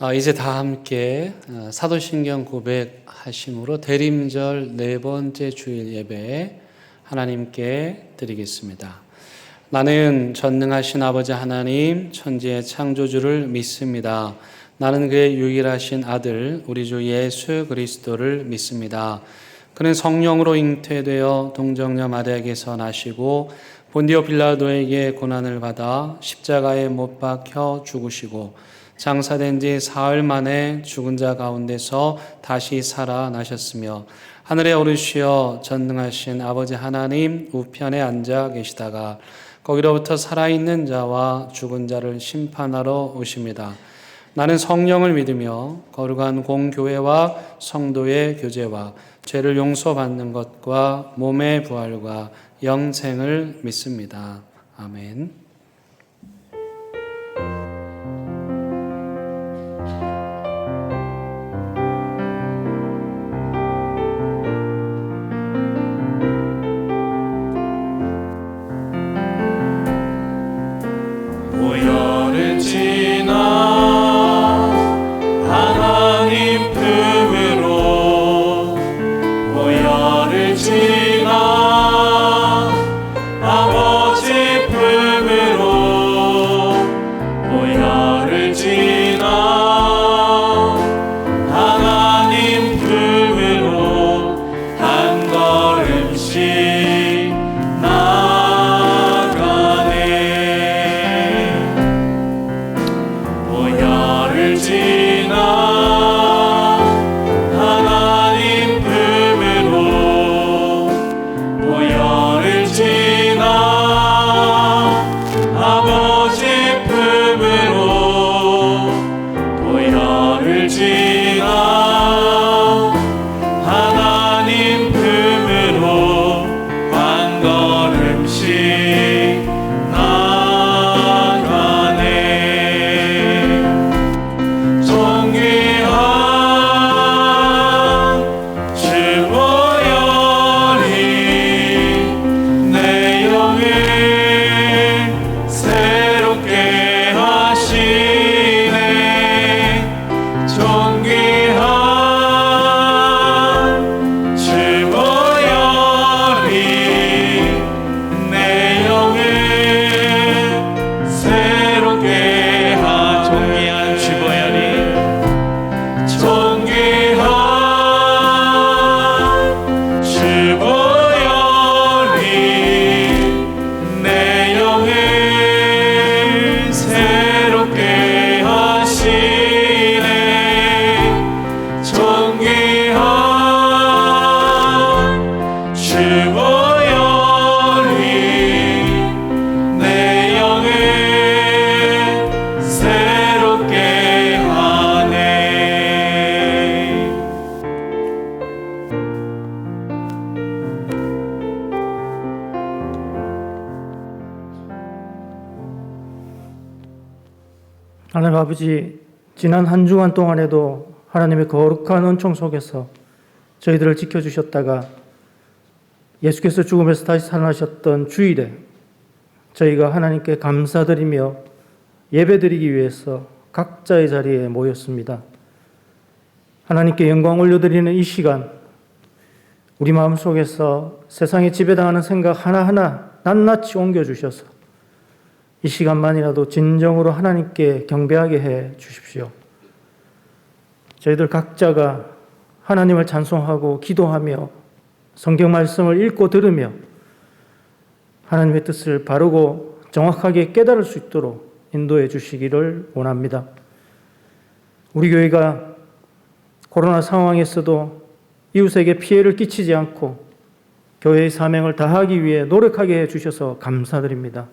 이제 다 함께 사도신경 고백하심으로 대림절 네 번째 주일 예배 하나님께 드리겠습니다. 나는 전능하신 아버지 하나님 천지의 창조주를 믿습니다. 나는 그의 유일하신 아들 우리 주 예수 그리스도를 믿습니다. 그는 성령으로 잉태되어 동정녀 마리아에게서 나시고 본디오 빌라도에게 고난을 받아 십자가에 못 박혀 죽으시고 장사된 지 사흘 만에 죽은 자 가운데서 다시 살아나셨으며 하늘에 오르시어 전능하신 아버지 하나님 우편에 앉아 계시다가 거기로부터 살아있는 자와 죽은 자를 심판하러 오십니다. 나는 성령을 믿으며 거룩한 공교회와 성도의 교제와 죄를 용서받는 것과 몸의 부활과 영생을 믿습니다. 아멘. 보혈을 지나 하나님 품으로 보혈을 지나 아버지 품으로 보혈을 지나 하나님 품으로 한 걸음씩 보혈을 지나 하나님 품으로 보혈을 지나 아버지 품으로 보혈을 지나 하나님 품으로 한 걸음씩 하나님 아버지, 지난 한 주간 동안에도 하나님의 거룩한 은총 속에서 저희들을 지켜주셨다가 예수께서 죽음에서 다시 살아나셨던 주일에 저희가 하나님께 감사드리며 예배드리기 위해서 각자의 자리에 모였습니다. 하나님께 영광 올려드리는 이 시간, 우리 마음속에서 세상에 지배당하는 생각 하나하나 낱낱이 옮겨주셔서 이 시간만이라도 진정으로 하나님께 경배하게 해 주십시오. 저희들 각자가 하나님을 찬송하고 기도하며 성경 말씀을 읽고 들으며 하나님의 뜻을 바르고 정확하게 깨달을 수 있도록 인도해 주시기를 원합니다. 우리 교회가 코로나 상황에서도 이웃에게 피해를 끼치지 않고 교회의 사명을 다하기 위해 노력하게 해 주셔서 감사드립니다.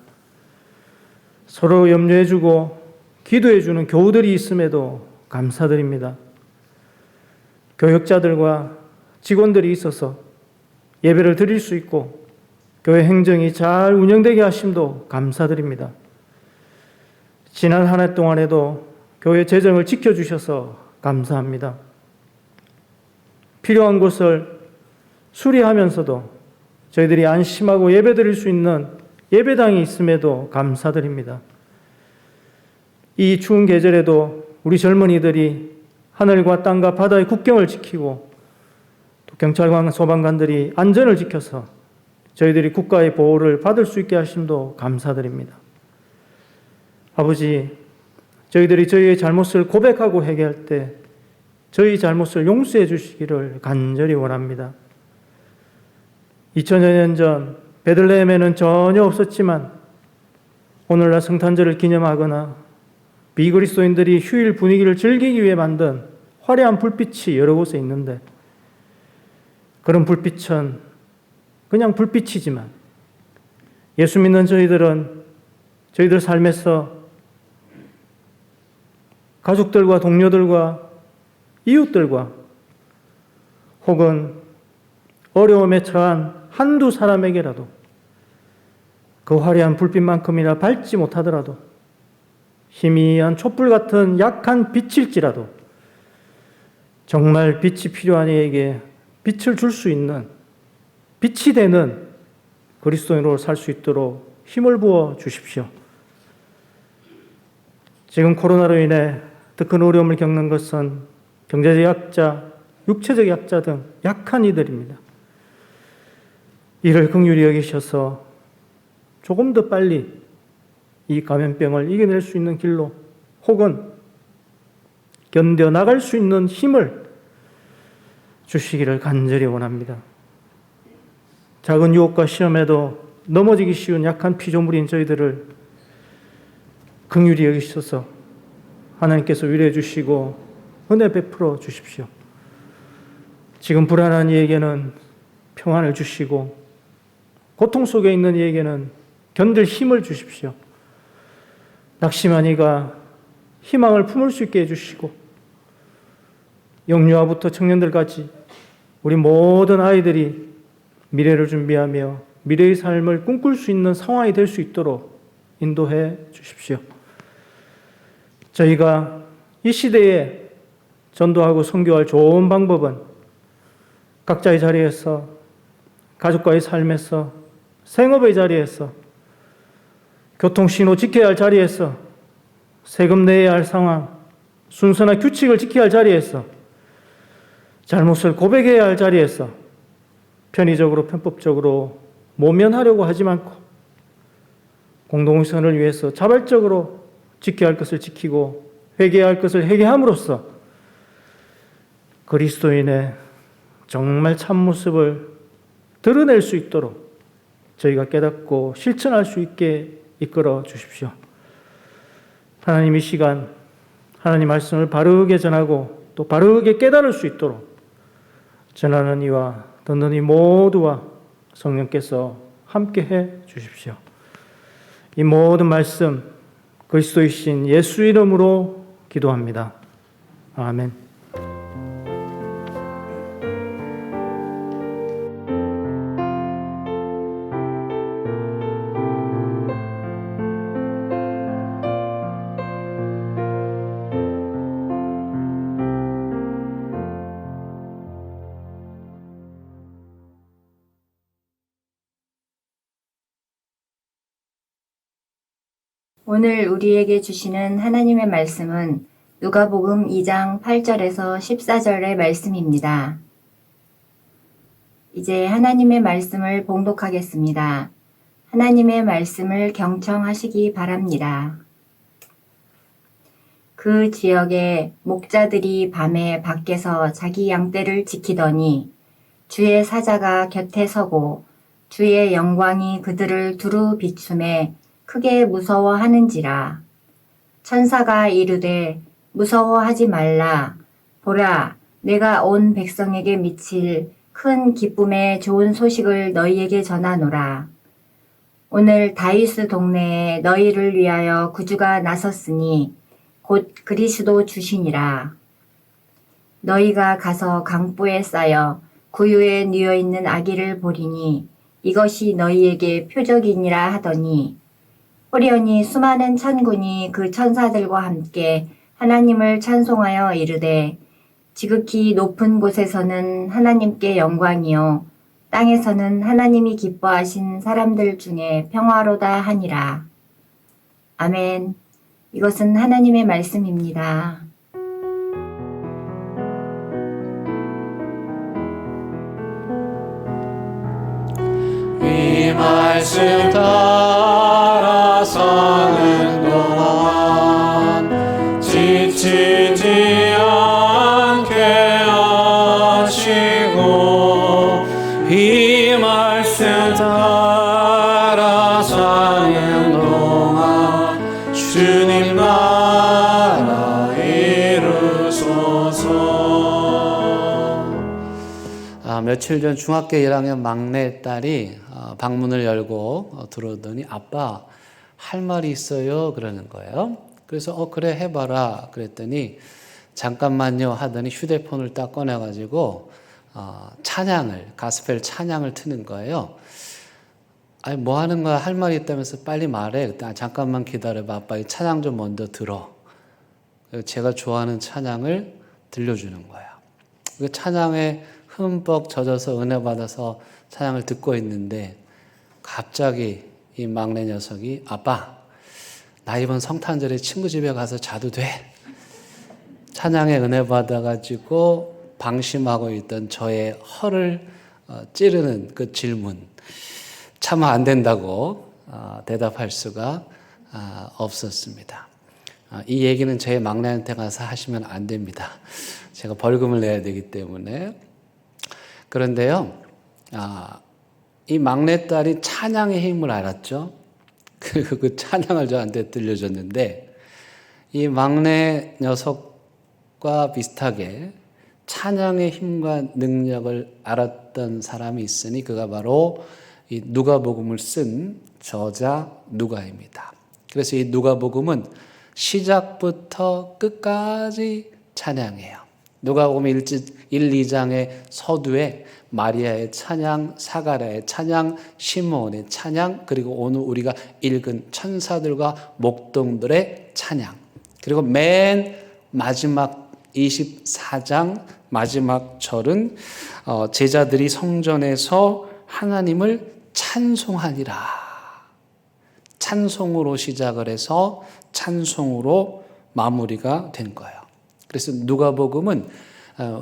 서로 염려해주고 기도해주는 교우들이 있음에도 감사드립니다. 교역자들과 직원들이 있어서 예배를 드릴 수 있고 교회 행정이 잘 운영되게 하심도 감사드립니다. 지난 한 해 동안에도 교회 재정을 지켜주셔서 감사합니다. 필요한 곳을 수리하면서도 저희들이 안심하고 예배드릴 수 있는 예배당이 있음에도 감사드립니다. 이 추운 계절에도 우리 젊은이들이 하늘과 땅과 바다의 국경을 지키고 또 경찰관, 소방관들이 안전을 지켜서 저희들이 국가의 보호를 받을 수 있게 하심도 감사드립니다. 아버지, 저희들이 저희의 잘못을 고백하고 회개할 때 저희 잘못을 용서해 주시기를 간절히 원합니다. 2000여 년 전 베들레헴에는 전혀 없었지만 오늘날 성탄절을 기념하거나 비그리스도인들이 휴일 분위기를 즐기기 위해 만든 화려한 불빛이 여러 곳에 있는데 그런 불빛은 그냥 불빛이지만 예수 믿는 저희들은 저희들 삶에서 가족들과 동료들과 이웃들과 혹은 어려움에 처한 한두 사람에게라도 그 화려한 불빛만큼이나 밝지 못하더라도 희미한 촛불 같은 약한 빛일지라도 정말 빛이 필요한 이에게 빛을 줄 수 있는 빛이 되는 그리스도인으로 살 수 있도록 힘을 부어 주십시오. 지금 코로나로 인해 더 큰 어려움을 겪는 것은 경제적 약자, 육체적 약자 등 약한 이들입니다. 이를 긍휼히 여기셔서 조금 더 빨리 이 감염병을 이겨낼 수 있는 길로 혹은 견뎌나갈 수 있는 힘을 주시기를 간절히 원합니다. 작은 유혹과 시험에도 넘어지기 쉬운 약한 피조물인 저희들을 긍휼히 여기셔서 하나님께서 위로해 주시고 은혜 베풀어 주십시오. 지금 불안한 이에게는 평안을 주시고 고통 속에 있는 이에게는 견딜 힘을 주십시오. 낙심한 이가 희망을 품을 수 있게 해주시고 영유아부터 청년들까지 우리 모든 아이들이 미래를 준비하며 미래의 삶을 꿈꿀 수 있는 상황이 될 수 있도록 인도해 주십시오. 저희가 이 시대에 전도하고 선교할 좋은 방법은 각자의 자리에서 가족과의 삶에서 생업의 자리에서 교통신호 지켜야 할 자리에서 세금 내야 할 상황, 순서나 규칙을 지켜야 할 자리에서 잘못을 고백해야 할 자리에서 편의적으로 편법적으로 모면하려고 하지 않고 공동선을 위해서 자발적으로 지켜야 할 것을 지키고 회개해야 할 것을 회개함으로써 그리스도인의 정말 참모습을 드러낼 수 있도록 저희가 깨닫고 실천할 수 있게 이끌어 주십시오. 하나님 이 시간 하나님 말씀을 바르게 전하고 또 바르게 깨달을 수 있도록 전하는 이와 듣는 이 모두와 성령께서 함께해 주십시오. 이 모든 말씀 그리스도이신 예수 이름으로 기도합니다. 아멘. 오늘 우리에게 주시는 하나님의 말씀은 누가복음 2장 8절에서 14절의 말씀입니다. 이제 하나님의 말씀을 봉독하겠습니다. 하나님의 말씀을 경청하시기 바랍니다. 그 지역에 목자들이 밤에 밖에서 자기 양떼를 지키더니 주의 사자가 곁에 서고 주의 영광이 그들을 두루 비추매 크게 무서워하는지라. 천사가 이르되 무서워하지 말라. 보라, 내가 온 백성에게 미칠 큰 기쁨의 좋은 소식을 너희에게 전하노라. 오늘 다윗 동네에 너희를 위하여 구주가 나섰으니 곧 그리스도 주시니라. 너희가 가서 강보에 쌓여 구유에 뉘어 있는 아기를 보리니 이것이 너희에게 표적이니라 하더니 호련히 수많은 천군이 그 천사들과 함께 하나님을 찬송하여 이르되 지극히 높은 곳에서는 하나님께 영광이요 땅에서는 하나님이 기뻐하신 사람들 중에 평화로다 하니라. 아멘. 이것은 하나님의 말씀입니다. 말씀 따라 사는 동안 지치지 않게 하시고 이 말씀 따라 사는 동안 주님 나라 이루소서. 며칠 전 중학교 1학년 막내 딸이 방문을 열고 들어오더니 아빠 할 말이 있어요 그러는 거예요. 그래서 그래 해봐라 그랬더니 잠깐만요 하더니 휴대폰을 딱 꺼내가지고 찬양을 가스펠 찬양을 트는 거예요. 아니 뭐 하는 거야 할 말이 있다면서 빨리 말해. 그때 잠깐만 기다려봐 아빠 이 찬양 좀 먼저 들어. 제가 좋아하는 찬양을 들려주는 거야. 그 찬양에 흠뻑 젖어서 은혜 받아서 찬양을 듣고 있는데 갑자기 이 막내 녀석이 아빠 나 이번 성탄절에 친구 집에 가서 자도 돼? 찬양에 은혜 받아가지고 방심하고 있던 저의 허를 찌르는 그 질문 참 안 된다고 대답할 수가 없었습니다. 이 얘기는 제 막내한테 가서 하시면 안 됩니다. 제가 벌금을 내야 되기 때문에. 그런데요, 이 막내딸이 찬양의 힘을 알았죠. 그 찬양을 저한테 들려줬는데 이 막내 녀석과 비슷하게 찬양의 힘과 능력을 알았던 사람이 있으니 그가 바로 이 누가복음을 쓴 저자 누가입니다. 그래서 이 누가복음은 시작부터 끝까지 찬양해요. 누가복음 1, 2장의 서두에 마리아의 찬양, 사가랴의 찬양, 시므온의 찬양, 그리고 오늘 우리가 읽은 천사들과 목동들의 찬양, 그리고 맨 마지막 24장 마지막 절은 제자들이 성전에서 하나님을 찬송하니라. 찬송으로 시작을 해서 찬송으로 마무리가 된 거예요. 그래서 누가복음은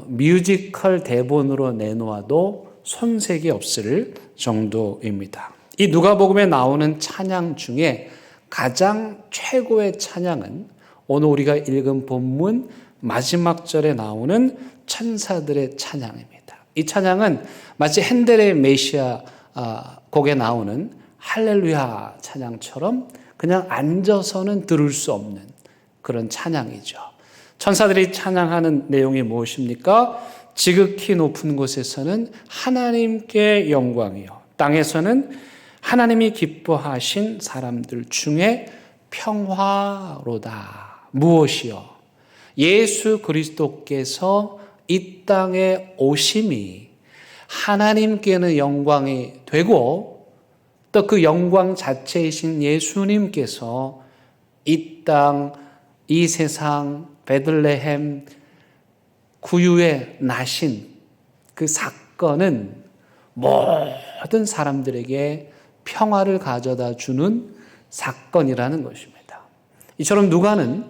뮤지컬 대본으로 내놓아도 손색이 없을 정도입니다. 이 누가복음에 나오는 찬양 중에 가장 최고의 찬양은 오늘 우리가 읽은 본문 마지막 절에 나오는 천사들의 찬양입니다. 이 찬양은 마치 핸델의 메시아 곡에 나오는 할렐루야 찬양처럼 그냥 앉아서는 들을 수 없는 그런 찬양이죠. 천사들이 찬양하는 내용이 무엇입니까? 지극히 높은 곳에서는 하나님께 영광이요, 땅에서는 하나님이 기뻐하신 사람들 중에 평화로다. 무엇이요? 예수 그리스도께서 이 땅에 오심이 하나님께는 영광이 되고 또 그 영광 자체이신 예수님께서 이 땅, 이 세상, 베들레헴 구유에 나신 그 사건은 모든 사람들에게 평화를 가져다 주는 사건이라는 것입니다. 이처럼 누가는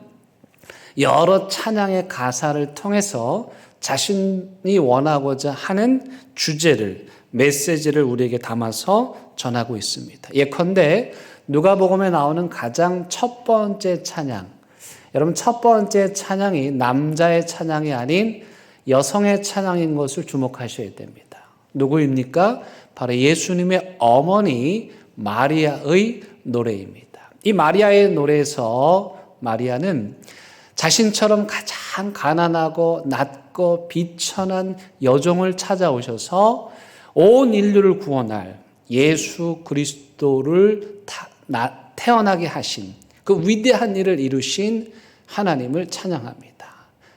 여러 찬양의 가사를 통해서 자신이 원하고자 하는 주제를, 메시지를 우리에게 담아서 전하고 있습니다. 예컨대 누가복음에 나오는 가장 첫 번째 찬양, 여러분 첫 번째 찬양이 남자의 찬양이 아닌 여성의 찬양인 것을 주목하셔야 됩니다. 누구입니까? 바로 예수님의 어머니 마리아의 노래입니다. 이 마리아의 노래에서 마리아는 자신처럼 가장 가난하고 낮고 비천한 여종을 찾아오셔서 온 인류를 구원할 예수 그리스도를 태어나게 하신 그 위대한 일을 이루신 하나님을 찬양합니다.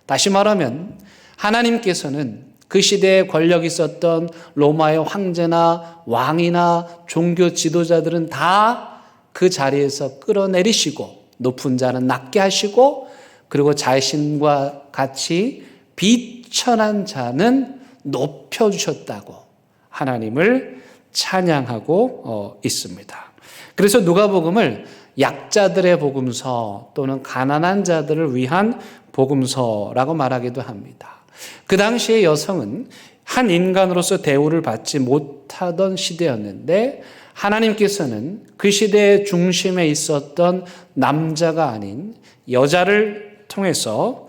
다시 말하면 하나님께서는 그 시대에 권력이 있었던 로마의 황제나 왕이나 종교 지도자들은 다 그 자리에서 끌어내리시고 높은 자는 낮게 하시고 그리고 자신과 같이 비천한 자는 높여주셨다고 하나님을 찬양하고 있습니다. 그래서 누가복음을 약자들의 복음서 또는 가난한 자들을 위한 복음서라고 말하기도 합니다. 그 당시의 여성은 한 인간으로서 대우를 받지 못하던 시대였는데 하나님께서는 그 시대의 중심에 있었던 남자가 아닌 여자를 통해서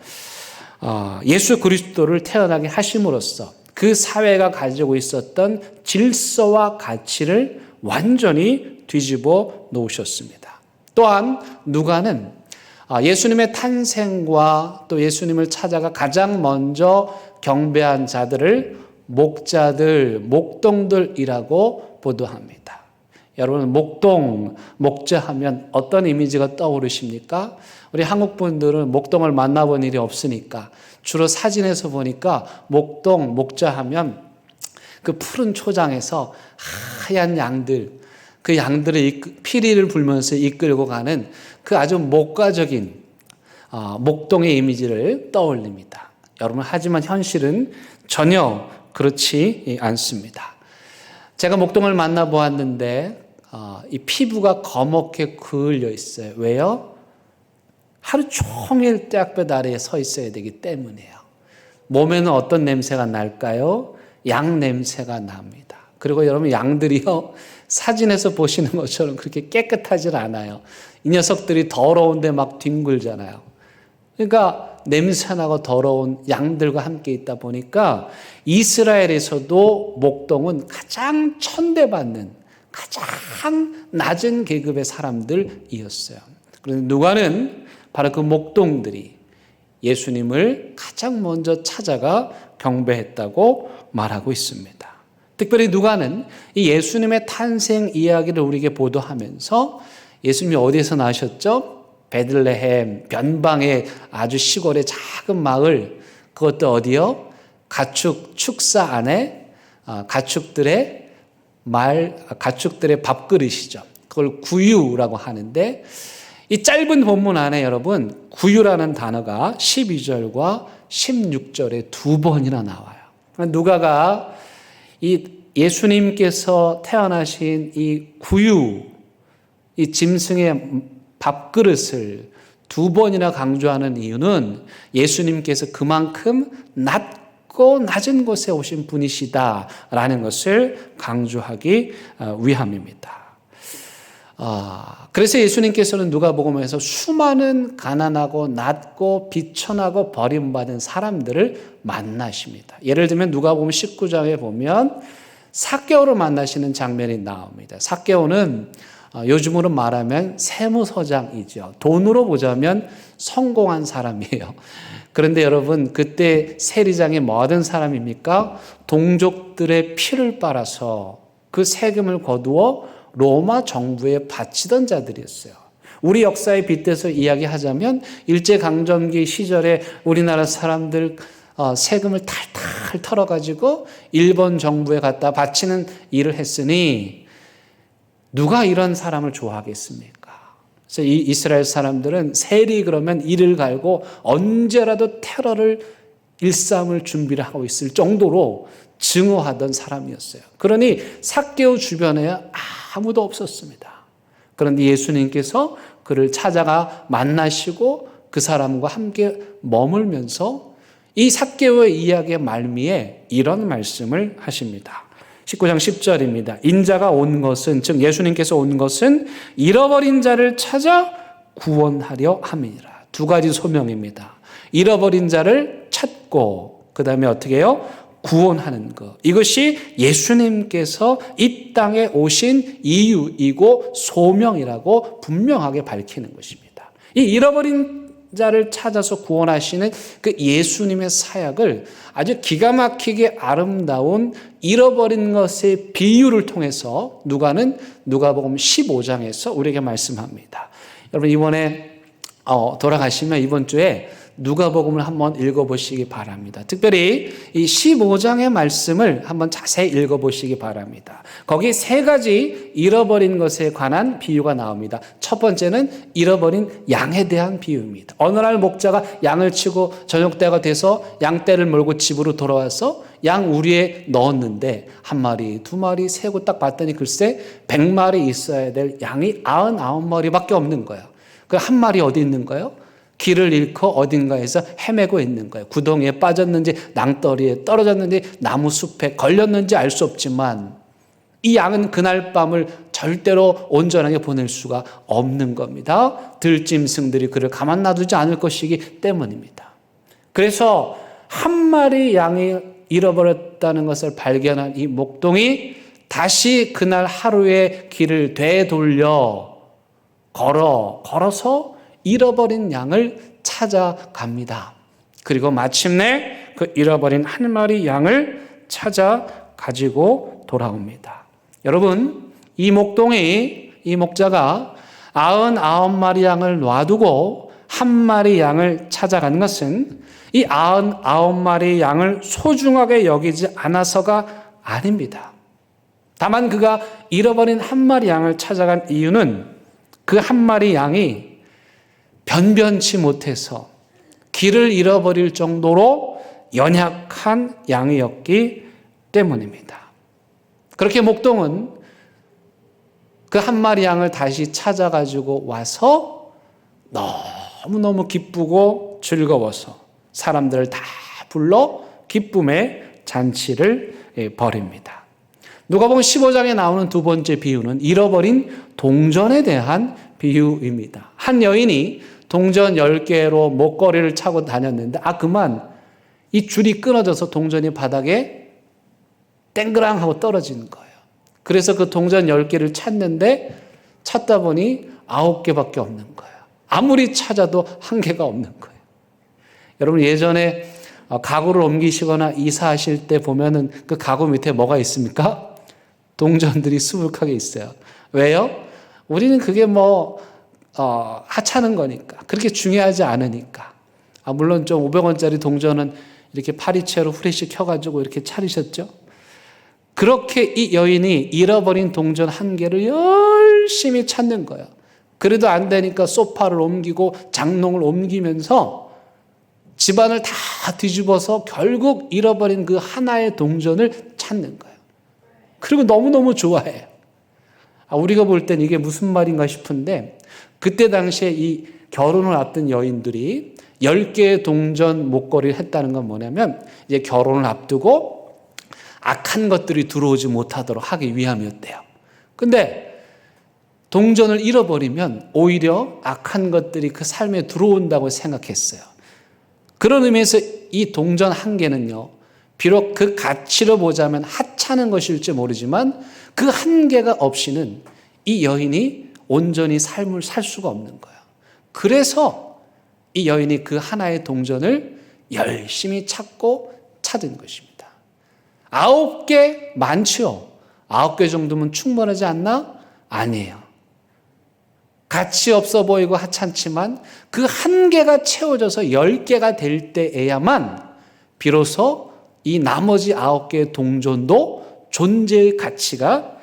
예수 그리스도를 태어나게 하심으로써 그 사회가 가지고 있었던 질서와 가치를 완전히 뒤집어 놓으셨습니다. 또한 누가는 예수님의 탄생과 또 예수님을 찾아가 가장 먼저 경배한 자들을 목자들, 목동들이라고 보도합니다. 여러분, 목자하면 어떤 이미지가 떠오르십니까? 우리 한국 분들은 목동을 만나본 일이 없으니까 주로 사진에서 보니까 목자하면 그 푸른 초장에서 하얀 양들, 그 양들을 피리를 불면서 이끌고 가는 그 아주 목가적인 목동의 이미지를 떠올립니다. 여러분, 하지만 현실은 전혀 그렇지 않습니다. 제가 목동을 만나보았는데 이 피부가 거먹게 그을려 있어요. 왜요? 하루 종일 떼약볕 아래에 서 있어야 되기 때문이에요. 몸에는 어떤 냄새가 날까요? 양 냄새가 납니다. 그리고 여러분, 양들이요, 사진에서 보시는 것처럼 그렇게 깨끗하지 않아요. 이 녀석들이 더러운데 막 뒹굴잖아요. 그러니까 냄새나고 더러운 양들과 함께 있다 보니까 이스라엘에서도 목동은 가장 천대받는 가장 낮은 계급의 사람들이었어요. 그런데 누가는 바로 그 목동들이 예수님을 가장 먼저 찾아가 경배했다고 말하고 있습니다. 특별히 누가는 이 예수님의 탄생 이야기를 우리에게 보도하면서 예수님이 어디에서 나셨죠? 베들레헴 변방의 아주 시골의 작은 마을, 그것도 어디요? 축사 안에 가축들의 밥그릇이죠. 그걸 구유라고 하는데, 이 짧은 본문 안에 여러분, 구유라는 단어가 12절과 16절에 2번이나 나와요. 누가가 이 예수님께서 태어나신 이 구유, 이 짐승의 밥그릇을 2번이나 강조하는 이유는 예수님께서 그만큼 낮고 낮은 곳에 오신 분이시다라는 것을 강조하기 위함입니다. 그래서 예수님께서는 누가복음에서 수많은 가난하고 낮고 비천하고 버림받은 사람들을 만나십니다. 예를 들면 누가복음 19장에 보면 삭개오를 만나시는 장면이 나옵니다. 삭개오는 요즘으로 말하면 세무서장이죠. 돈으로 보자면 성공한 사람이에요. 그런데 여러분, 그때 세리장이 뭐 하던 사람입니까? 동족들의 피를 빨아서 그 세금을 거두어 로마 정부에 바치던 자들이었어요. 우리 역사에 빗대서 이야기하자면 일제강점기 시절에 우리나라 사람들 세금을 탈탈 털어가지고 일본 정부에 갖다 바치는 일을 했으니 누가 이런 사람을 좋아하겠습니까? 그래서 이 이스라엘 사람들은 세리 그러면 이를 갈고 언제라도 테러를 일삼을 준비를 하고 있을 정도로 증오하던 사람이었어요. 그러니 삭개오 주변에 아무도 없었습니다. 그런데 예수님께서 그를 찾아가 만나시고 그 사람과 함께 머물면서 이 삭개오의 이야기의 말미에 이런 말씀을 하십니다. 19장 10절입니다. 인자가 온 것은, 즉 예수님께서 온 것은 잃어버린 자를 찾아 구원하려 함이니라. 2가지 소명입니다. 잃어버린 자를 찾고 그 다음에 어떻게 해요? 구원하는 것. 이것이 예수님께서 이 땅에 오신 이유이고 소명이라고 분명하게 밝히는 것입니다. 이 잃어버린 자를 찾아서 구원하시는 그 예수님의 사역을 아주 기가 막히게 아름다운 잃어버린 것의 비유를 통해서 누가복음 15장에서 우리에게 말씀합니다. 여러분, 이번에 돌아가시면 이번 주에 누가복음을 한번 읽어보시기 바랍니다. 특별히 이 15장의 말씀을 한번 자세히 읽어보시기 바랍니다. 거기 3가지 잃어버린 것에 관한 비유가 나옵니다. 첫 번째는 잃어버린 양에 대한 비유입니다. 어느 날 목자가 양을 치고 저녁때가 돼서 양떼를 몰고 집으로 돌아와서 양 우리에 넣었는데 1마리, 2마리 세고 딱 봤더니 글쎄 100마리 있어야 될 양이 99마리밖에 없는 거예요. 그 1마리 어디 있는 거예요? 길을 잃고 어딘가에서 헤매고 있는 거예요. 구덩이에 빠졌는지 낭떠리에 떨어졌는지 나무 숲에 걸렸는지 알 수 없지만 이 양은 그날 밤을 절대로 온전하게 보낼 수가 없는 겁니다. 들짐승들이 그를 가만 놔두지 않을 것이기 때문입니다. 그래서 한 마리 양이 잃어버렸다는 것을 발견한 이 목동이 다시 그날 하루의 길을 되돌려 걸어서 잃어버린 양을 찾아갑니다. 그리고 마침내 그 잃어버린 한 마리 양을 찾아 가지고 돌아옵니다. 여러분, 이 목자가 99마리 양을 놔두고 한 마리 양을 찾아가는 것은 이 99마리 양을 소중하게 여기지 않아서가 아닙니다. 다만 그가 잃어버린 한 마리 양을 찾아간 이유는 그 한 마리 양이 변변치 못해서 길을 잃어버릴 정도로 연약한 양이었기 때문입니다. 그렇게 목동은 그 한 마리 양을 다시 찾아가지고 와서 너무너무 기쁘고 즐거워서 사람들을 다 불러 기쁨의 잔치를 벌입니다. 누가복음 15장에 나오는 두 번째 비유는 잃어버린 동전에 대한 비유입니다. 한 여인이 동전 10개로 목걸이를 차고 다녔는데 그만 이 줄이 끊어져서 동전이 바닥에 땡그랑하고 떨어지는 거예요. 그래서 그 동전 10개를 찾는데 찾다 보니 9개밖에 없는 거예요. 아무리 찾아도 한 개가 없는 거예요. 여러분, 예전에 가구를 옮기시거나 이사하실 때 보면은 그 가구 밑에 뭐가 있습니까? 동전들이 수북하게 있어요. 왜요? 우리는 그게 하찮은 거니까. 그렇게 중요하지 않으니까. 물론 좀 500원짜리 동전은 이렇게 파리채로 후레쉬 켜가지고 이렇게 차리셨죠? 그렇게 이 여인이 잃어버린 동전 한 개를 열심히 찾는 거예요. 그래도 안 되니까 소파를 옮기고 장롱을 옮기면서 집안을 다 뒤집어서 결국 잃어버린 그 하나의 동전을 찾는 거예요. 그리고 너무너무 좋아해요. 우리가 볼 땐 이게 무슨 말인가 싶은데 그때 당시에 이 결혼을 앞둔 여인들이 10개의 동전 목걸이를 했다는 건 뭐냐면 이제 결혼을 앞두고 악한 것들이 들어오지 못하도록 하기 위함이었대요. 근데 동전을 잃어버리면 오히려 악한 것들이 그 삶에 들어온다고 생각했어요. 그런 의미에서 이 동전 한 개는요, 비록 그 가치로 보자면 하찮은 것일지 모르지만 그 한 개가 없이는 이 여인이 온전히 삶을 살 수가 없는 거예요. 그래서 이 여인이 그 하나의 동전을 열심히 찾은 것입니다. 9개 많지요. 9개 정도면 충분하지 않나? 아니에요. 가치 없어 보이고 하찮지만 그 한 개가 채워져서 10개가 될 때에야만 비로소 이 나머지 9개의 동전도 존재의 가치가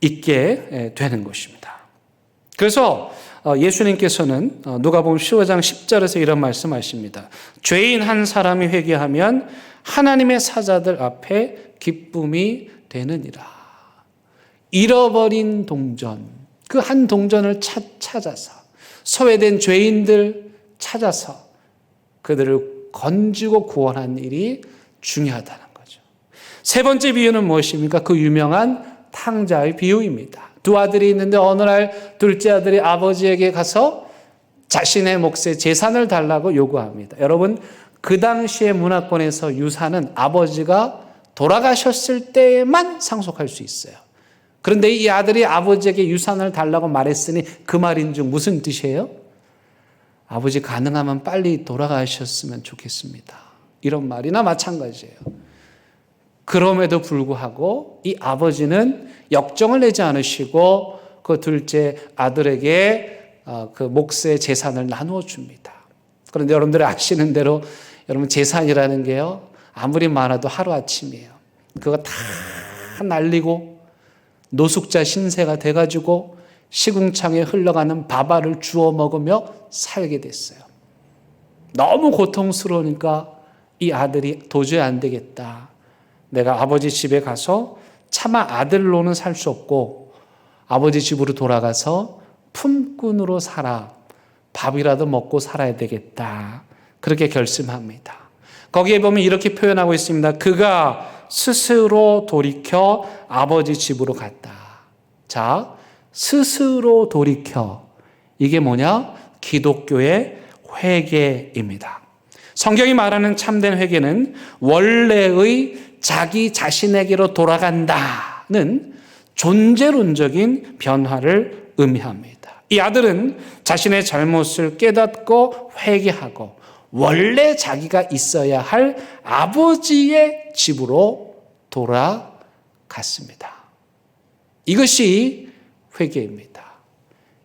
있게 되는 것입니다. 그래서 예수님께서는 누가복음 15장 10절에서 이런 말씀하십니다. 죄인 한 사람이 회개하면 하나님의 사자들 앞에 기쁨이 되느니라. 잃어버린 동전, 그 한 동전을 찾아서 소외된 죄인들 찾아서 그들을 건지고 구원한 일이 중요하다는 거죠. 세 번째 비유는 무엇입니까? 그 유명한 탕자의 비유입니다. 두 아들이 있는데 어느 날 둘째 아들이 아버지에게 가서 자신의 몫의 재산을 달라고 요구합니다. 여러분, 그 당시의 문화권에서 유산은 아버지가 돌아가셨을 때만 상속할 수 있어요. 그런데 이 아들이 아버지에게 유산을 달라고 말했으니 그 말인 중 무슨 뜻이에요? 아버지 가능하면 빨리 돌아가셨으면 좋겠습니다. 이런 말이나 마찬가지예요. 그럼에도 불구하고 이 아버지는 역정을 내지 않으시고 그 둘째 아들에게 그 몫의 재산을 나누어 줍니다. 그런데 여러분들이 아시는 대로 여러분 재산이라는 게요, 아무리 많아도 하루아침이에요. 그거 다 날리고 노숙자 신세가 돼가지고 시궁창에 흘러가는 밥알을 주워 먹으며 살게 됐어요. 너무 고통스러우니까 이 아들이 도저히 안 되겠다. 내가 아버지 집에 가서 차마 아들로는 살 수 없고 아버지 집으로 돌아가서 품꾼으로 살아. 밥이라도 먹고 살아야 되겠다. 그렇게 결심합니다. 거기에 보면 이렇게 표현하고 있습니다. 그가 스스로 돌이켜 아버지 집으로 갔다. 자, 스스로 돌이켜. 이게 뭐냐? 기독교의 회개입니다. 성경이 말하는 참된 회개는 원래의 자기 자신에게로 돌아간다는 존재론적인 변화를 의미합니다. 이 아들은 자신의 잘못을 깨닫고 회개하고 원래 자기가 있어야 할 아버지의 집으로 돌아갔습니다. 이것이 회개입니다.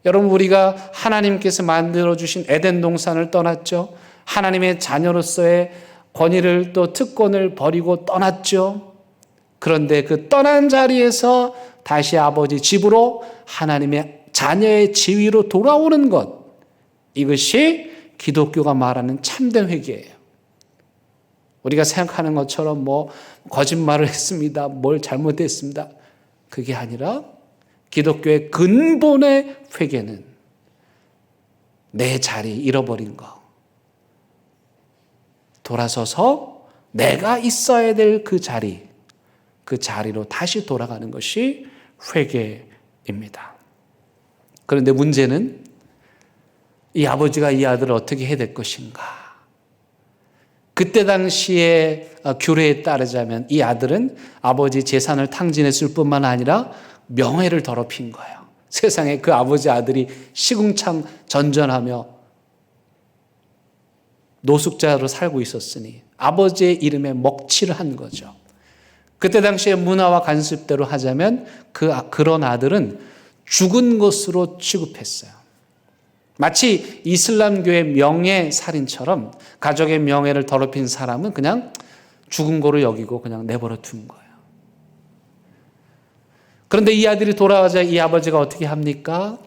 여러분, 우리가 하나님께서 만들어주신 에덴 동산을 떠났죠. 하나님의 자녀로서의 권위를 또 특권을 버리고 떠났죠. 그런데 그 떠난 자리에서 다시 아버지 집으로 하나님의 자녀의 지위로 돌아오는 것, 이것이 기독교가 말하는 참된 회개예요. 우리가 생각하는 것처럼 뭐 거짓말을 했습니다, 뭘 잘못했습니다, 그게 아니라 기독교의 근본의 회개는 내 자리 잃어버린 거, 돌아서서 내가 있어야 될 그 자리로 다시 돌아가는 것이 회개입니다. 그런데 문제는 이 아버지가 이 아들을 어떻게 해야 될 것인가? 그때 당시에 규례에 따르자면 이 아들은 아버지 재산을 탕진했을 뿐만 아니라 명예를 더럽힌 거예요. 세상에 그 아버지 아들이 시궁창 전전하며 노숙자로 살고 있었으니 아버지의 이름에 먹칠을 한 거죠. 그때 당시의 문화와 관습대로 하자면 그런 아들은 죽은 것으로 취급했어요. 마치 이슬람교의 명예살인처럼 가족의 명예를 더럽힌 사람은 그냥 죽은 거로 여기고 그냥 내버려 둔 거예요. 그런데 이 아들이 돌아와자 이 아버지가 어떻게 합니까?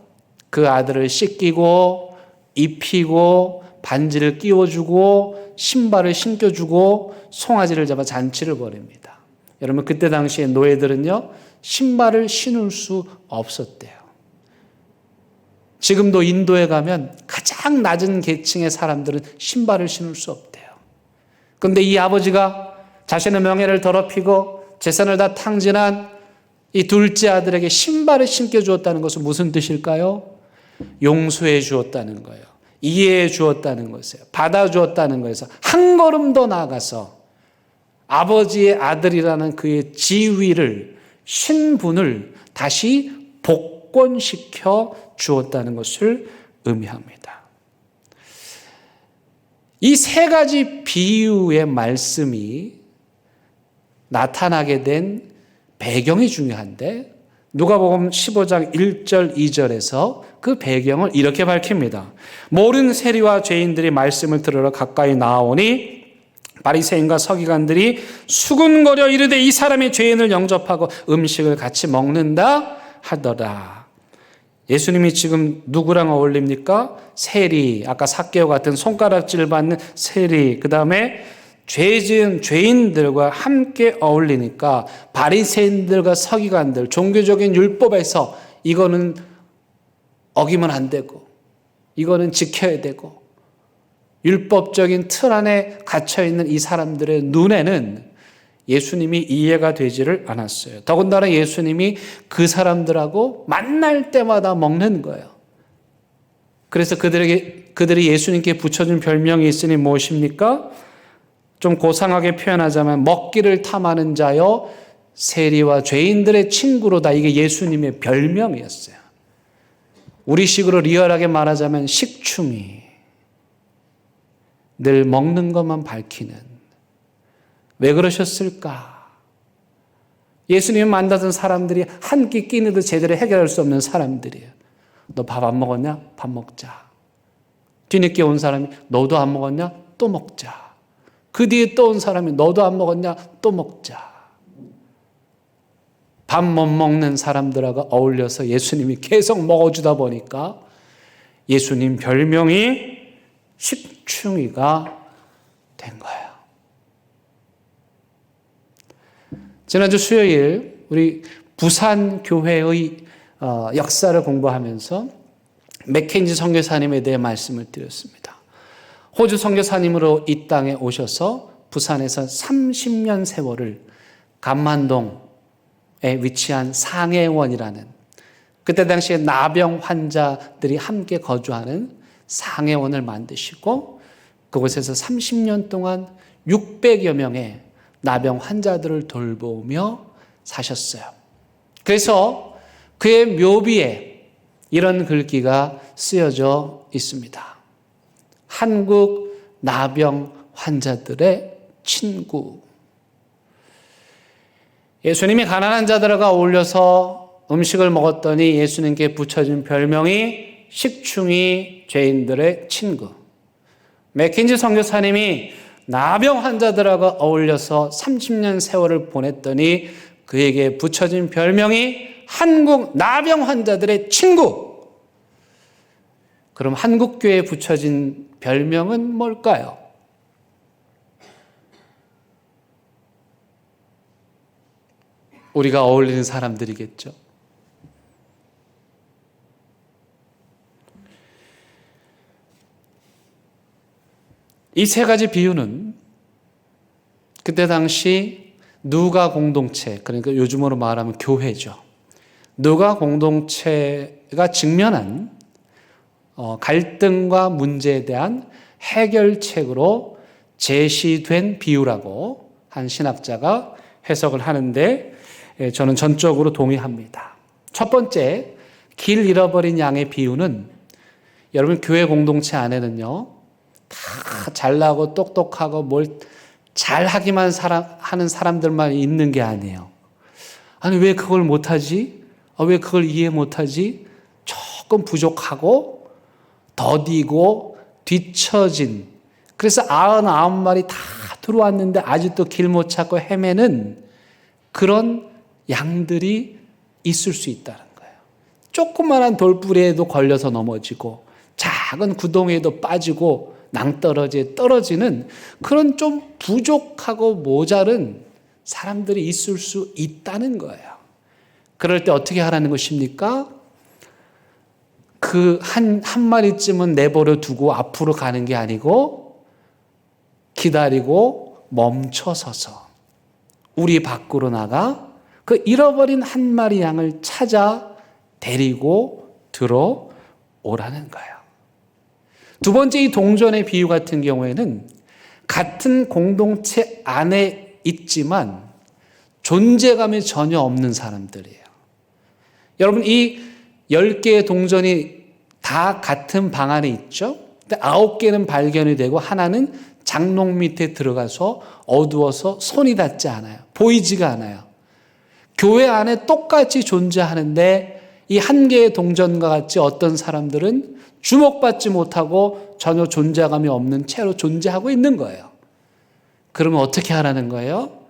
그 아들을 씻기고 입히고 반지를 끼워주고 신발을 신겨주고 송아지를 잡아 잔치를 벌입니다. 여러분, 그때 당시에 노예들은요, 신발을 신을 수 없었대요. 지금도 인도에 가면 가장 낮은 계층의 사람들은 신발을 신을 수 없대요. 그런데 이 아버지가 자신의 명예를 더럽히고 재산을 다 탕진한 이 둘째 아들에게 신발을 신겨주었다는 것은 무슨 뜻일까요? 용서해 주었다는 거예요. 이해해 주었다는 것이에요. 받아주었다는 거에서 한 걸음 더 나아가서 아버지의 아들이라는 그의 지위를, 신분을 다시 복권시켜 주었다는 것을 의미합니다. 이 세 가지 비유의 말씀이 나타나게 된 배경이 중요한데 누가복음 15장 1절 2절에서 그 배경을 이렇게 밝힙니다. 모든 세리와 죄인들이 말씀을 들으러 가까이 나오니 바리새인과 서기관들이 수군거려 이르되 이 사람이 죄인을 영접하고 음식을 같이 먹는다 하더라. 예수님이 지금 누구랑 어울립니까? 세리, 아까 삭개오 같은 손가락질 받는 세리, 그 다음에 죄 지은 죄인들과 함께 어울리니까 바리새인들과 서기관들, 종교적인 율법에서 이거는 어기면 안 되고 이거는 지켜야 되고 율법적인 틀 안에 갇혀있는 이 사람들의 눈에는 예수님이 이해가 되지를 않았어요. 더군다나 예수님이 그 사람들하고 만날 때마다 먹는 거예요. 그래서 그들이 예수님께 붙여준 별명이 있으니 무엇입니까? 좀 고상하게 표현하자면 먹기를 탐하는 자여 세리와 죄인들의 친구로다. 이게 예수님의 별명이었어요. 우리식으로 리얼하게 말하자면 식충이, 늘 먹는 것만 밝히는. 왜 그러셨을까? 예수님 만나던 사람들이 한 끼 끼니도 제대로 해결할 수 없는 사람들이에요. 너 밥 안 먹었냐? 밥 먹자. 뒤늦게 온 사람이 너도 안 먹었냐? 또 먹자. 그 뒤에 또 온 사람이 너도 안 먹었냐? 또 먹자. 밥 못 먹는 사람들하고 어울려서 예수님이 계속 먹어주다 보니까 예수님 별명이 식충이가 된 거예요. 지난주 수요일 우리 부산 교회의 역사를 공부하면서 맥켄지 선교사님에 대해 말씀을 드렸습니다. 호주 선교사님으로 이 땅에 오셔서 부산에서 30년 세월을 감만동에 위치한 상해원이라는, 그때 당시에 나병 환자들이 함께 거주하는 상해원을 만드시고 그곳에서 30년 동안 600여 명의 나병 환자들을 돌보며 사셨어요. 그래서 그의 묘비에 이런 글귀가 쓰여져 있습니다. 한국 나병 환자들의 친구. 예수님이 가난한 자들과 어울려서 음식을 먹었더니 예수님께 붙여진 별명이 식충이 죄인들의 친구. 맥킨지 선교사님이 나병 환자들과 어울려서 30년 세월을 보냈더니 그에게 붙여진 별명이 한국 나병 환자들의 친구. 그럼 한국교회에 붙여진 별명은 뭘까요? 우리가 어울리는 사람들이겠죠. 이 세 가지 비유는 그때 당시 누가 공동체, 그러니까 요즘으로 말하면 교회죠. 누가 공동체가 직면한 갈등과 문제에 대한 해결책으로 제시된 비유라고 한 신학자가 해석을 하는데 저는 전적으로 동의합니다. 첫 번째, 길 잃어버린 양의 비유는 여러분 교회 공동체 안에는요, 다 잘나고 똑똑하고 뭘 잘하기만 하는 사람들만 있는 게 아니에요. 아니 왜 그걸 못하지? 왜 그걸 이해 못하지? 조금 부족하고 더디고 뒤처진, 그래서 99마리 다 들어왔는데 아직도 길 못 찾고 헤매는 그런 양들이 있을 수 있다는 거예요. 조그만한 돌부리에도 걸려서 넘어지고 작은 구덩이에도 빠지고 낭떠러지에 떨어지는 그런 좀 부족하고 모자른 사람들이 있을 수 있다는 거예요. 그럴 때 어떻게 하라는 것입니까? 그 한 마리쯤은 내버려 두고 앞으로 가는 게 아니고 기다리고 멈춰서서 우리 밖으로 나가 그 잃어버린 한 마리 양을 찾아 데리고 들어오라는 거예요. 두 번째, 이 동전의 비유 같은 경우에는 같은 공동체 안에 있지만 존재감이 전혀 없는 사람들이에요. 여러분, 이 10개의 동전이 다 같은 방 안에 있죠? 근데 9개는 발견이 되고 하나는 장롱 밑에 들어가서 어두워서 손이 닿지 않아요. 보이지가 않아요. 교회 안에 똑같이 존재하는데 이 한 개의 동전과 같이 어떤 사람들은 주목받지 못하고 전혀 존재감이 없는 채로 존재하고 있는 거예요. 그러면 어떻게 하라는 거예요?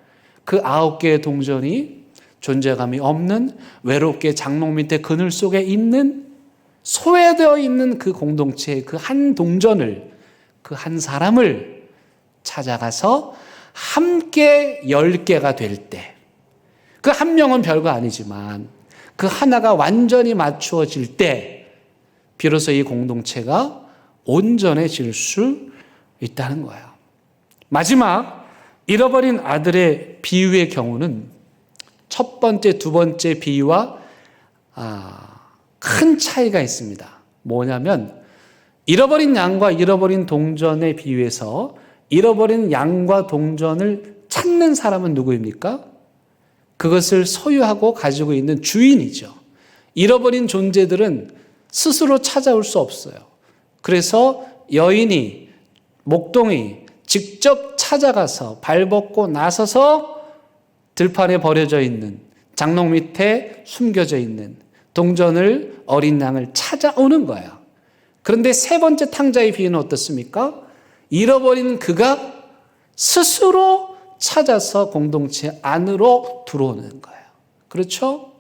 그 9개의 동전이 존재감이 없는 외롭게 장롱 밑에 그늘 속에 있는 소외되어 있는 그 공동체의 그 한 동전을, 그 한 사람을 찾아가서 함께 10개가 될 때, 그 한 명은 별거 아니지만 그 하나가 완전히 맞추어질 때 비로소 이 공동체가 온전해질 수 있다는 거예요. 마지막, 잃어버린 아들의 비유의 경우는 첫 번째, 두 번째 비유와 큰 차이가 있습니다. 뭐냐면 잃어버린 양과 잃어버린 동전의 비유에서 잃어버린 양과 동전을 찾는 사람은 누구입니까? 그것을 소유하고 가지고 있는 주인이죠. 잃어버린 존재들은 스스로 찾아올 수 없어요. 그래서 여인이, 목동이 직접 찾아가서 발벗고 나서서 들판에 버려져 있는, 장롱 밑에 숨겨져 있는 동전을, 어린 양을 찾아오는 거예요. 그런데 세 번째 탕자의 비유는 어떻습니까? 잃어버린 그가 스스로 찾아서 공동체 안으로 들어오는 거예요. 그렇죠?